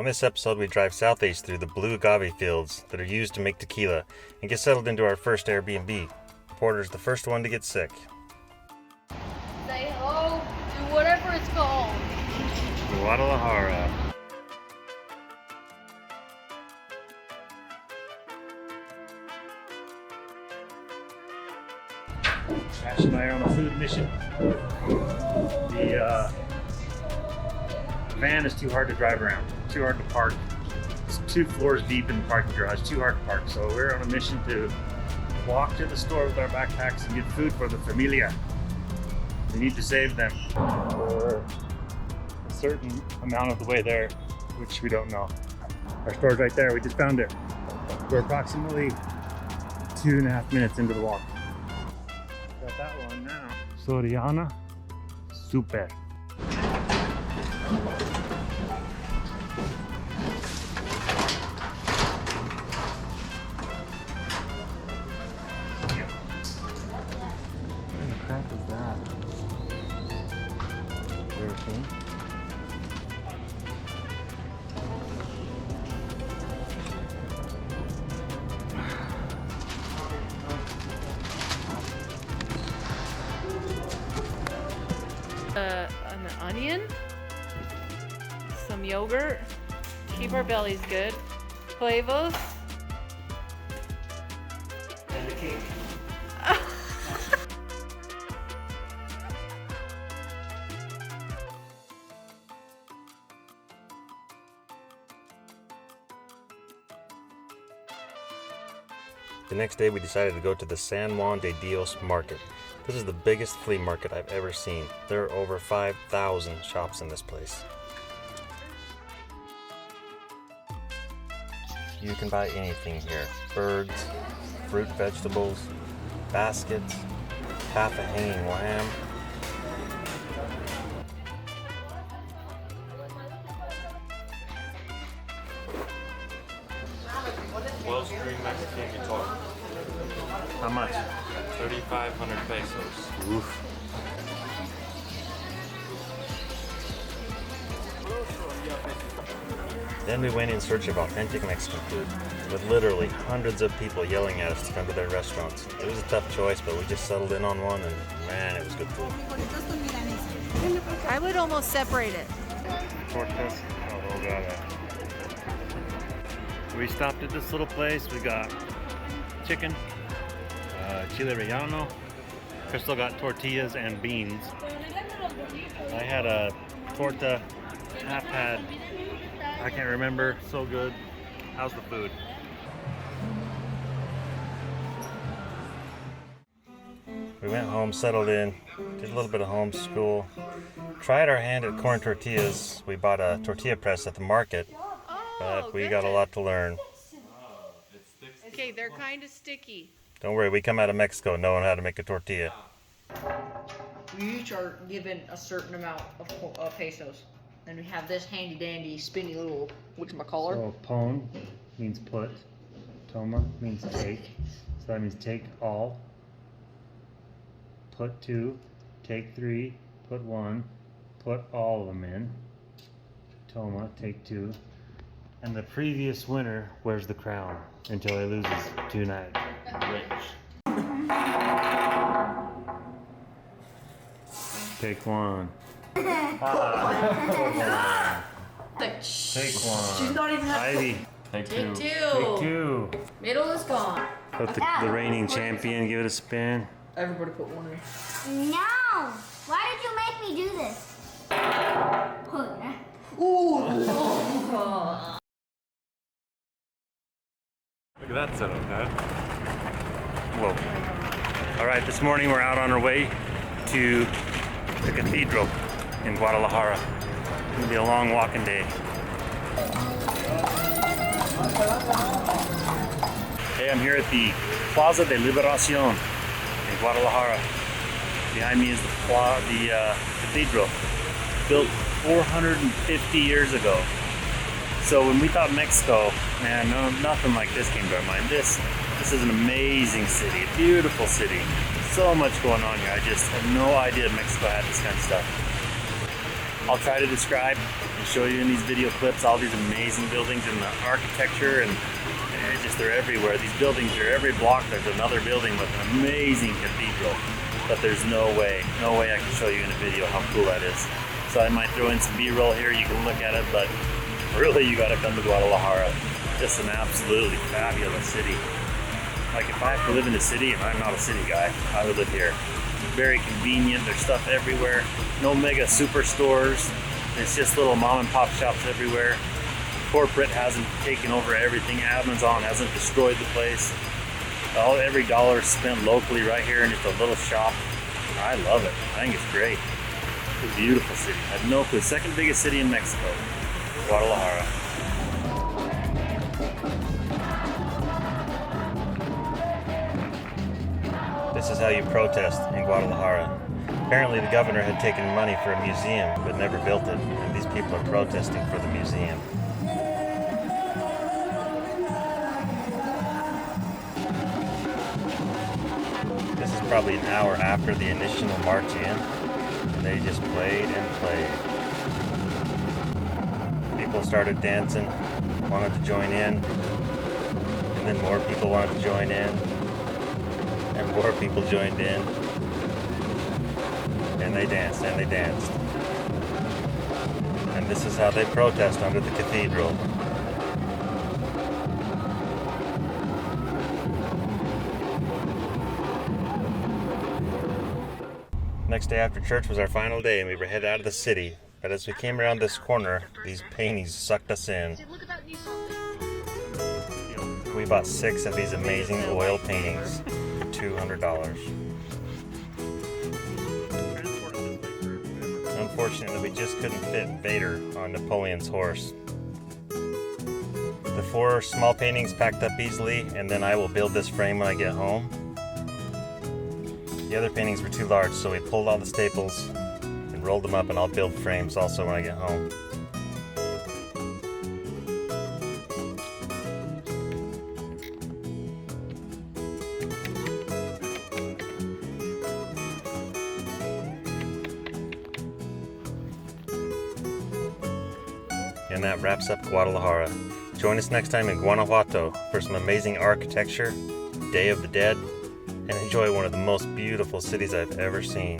this episode, we drive southeast through the blue agave fields that are used to make tequila and get settled into our first Airbnb. Porter's the first one to get sick. Say hello to whatever it's called. Guadalajara. Ash and I are on a food mission. The van is too hard to drive around, too hard to park. It's 2 floors deep in the parking garage, too hard to park. So we're on a mission to walk to the store with our backpacks and get food for the familia. We need to save them. We're a certain amount of the way there, which we don't know. Our store's right there, we just found it. We're approximately 2.5 minutes into the walk. Got that one now. Soriana Super. What the crap is that? Everything. An onion, some yogurt, keep our bellies good, flavors, And the cake. The next day we decided to go to the San Juan de Dios market. This is the biggest flea market I've ever seen. There are over 5,000 shops in this place. You can buy anything here. Birds, fruit, vegetables, baskets, half a hanging lamb. Well Street Mexican guitar. How much? 3,500 pesos. Oof. Then we went in search of authentic Mexican food, with literally hundreds of people yelling at us to come to their restaurants. It was a tough choice, but we just settled in on one, and man, it was good food. I would almost separate it. Tortillas. Oh, got it. We stopped at this little place. We got chicken, chile relleno. Crystal got tortillas and beans. I had a torta, half had, I can't remember, so good. How's the food? We went home, settled in, did a little bit of homeschool, tried our hand at corn tortillas. We bought a tortilla press at the market, but we got a lot to learn. Okay, they're kind of sticky. Don't worry, we come out of Mexico knowing how to make a tortilla. We each are given a certain amount of pesos. And we have this handy dandy spinny little whatchamacallit. So pon means put, toma means take, so that means take all, put 2, take 3, put 1, put all of them in, toma, take 2, and the previous winner wears the crown until he loses 2 nights. Rich. Take 1. Take one. She's not even Ivy. Take Take 2. Take 2. Middle is gone. Let the reigning champion give it a spin. Everybody put 1 in. No! Why did you make me do this? Look at that setup, Dad. Whoa. Alright, this morning we're out on our way to the Cathedral in Guadalajara. It's gonna be a long walking day. Hey, I'm here at the Plaza de Liberacion in Guadalajara. Behind me is the cathedral, built 450 years ago. So when we thought Mexico, man, no, nothing like this came to our mind. This is an amazing city, a beautiful city. So much going on here. I just had no idea Mexico had this kind of stuff. I'll try to describe and show you in these video clips all these amazing buildings and the architecture, and just they're everywhere. These buildings are every block. There's another building with an amazing cathedral, but there's no way I can show you in a video how cool that is. So I might throw in some B-roll here, you can look at it, but really you gotta come to Guadalajara. Just an absolutely fabulous city. Like if I have to live in the city, and I'm not a city guy, I would live here. Very convenient, there's stuff everywhere. No mega superstores. It's just little mom and pop shops everywhere. Corporate hasn't taken over everything. Amazon hasn't destroyed the place. Every dollar is spent locally right here in just a little shop. I love it. I think it's great. It's a beautiful city. I have no clue. Second biggest city in Mexico, Guadalajara. This is how you protest in Guadalajara. Apparently the governor had taken money for a museum but never built it, and these people are protesting for the museum. This is probably an hour after the initial march in, and they just played and played. People started dancing, wanted to join in, and then more people wanted to join in, and more people joined in, and they danced and they danced. And this is how they protest under the cathedral. Next day after church was our final day, and we were headed out of the city. But as we came around this corner, these paintings sucked us in. We bought 6 of these amazing oil paintings for $200. Unfortunately, we just couldn't fit Vader on Napoleon's horse. The 4 small paintings packed up easily, and then I will build this frame when I get home. The other paintings were too large, so we pulled all the staples and rolled them up, and I'll build frames also when I get home. And that wraps up Guadalajara. Join us next time in Guanajuato for some amazing architecture, Day of the Dead, and enjoy one of the most beautiful cities I've ever seen.